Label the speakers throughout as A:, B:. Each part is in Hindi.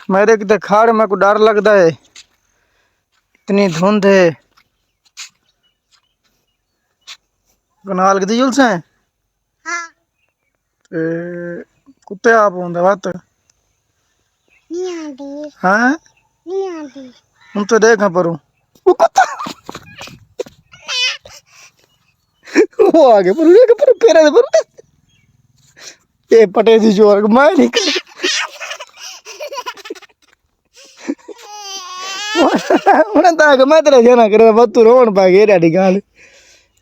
A: मेरे कितने खाड़ में को डर लगता है, इतनी धुंध है। कनाल कितनी जुलस है कुत्ते आप होंगे बात हाँ हम तो देखा पर वो कुत्ता वो आगे पर पेरा दे पर ये पटे दी जोर मैं नहीं कर उन्हें ताकि मैं तेरा जाना कर बहुत तू रोन पा गया डैडी गाल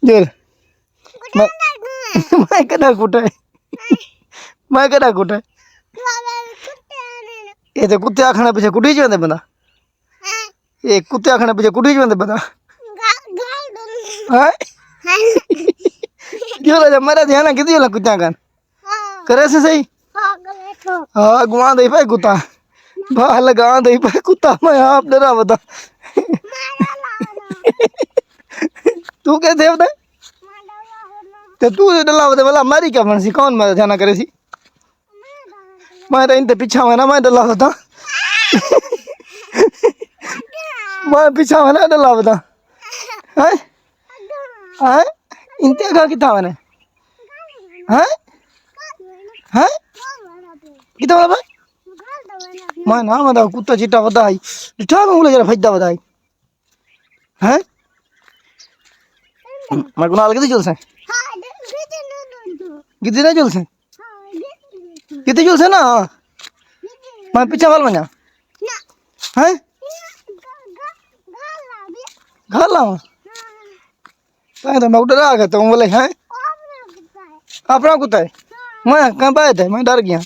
A: जोर मैं कदा कुटा मैं कदा कुटा ये तो कुत्ते आखने पीछे कुटी च बंदे बंदा ये कुत्ते आखने पीछे कुटी च बंदे बंदा हां जो राजा मरा ध्यान कितनी होला कुत्ता कान करे से सही हां गुआ दे भाई कुत्ता बाहर लगा दे भाई कुत्ता मैं आप डरा बता तू क्या थे बता ते तू डला बता भला मारी क्या मनसी कौन मरा ध्यान करे सी मैं तो इनते पीछा हुआ ना मैं डला बता मैं पीछा हुआ ना डला बता हैं हैं इनते का कितना मैंने हैं हैं कितना वाला भाई मैं ना बता कुत्ता चिट्टा बताई चिट्टा में बोले जरा फैदा बताई हैं मैं कुनाल कितने जुलस है कितने जुलस है कितने जुलस है ना मैं पीछे वाल बना हैं घर लाऊं तो मैं डरा गया तो बोले हैं अपना कुत्ता है मैं कहाँ पाया था मैं डर गया।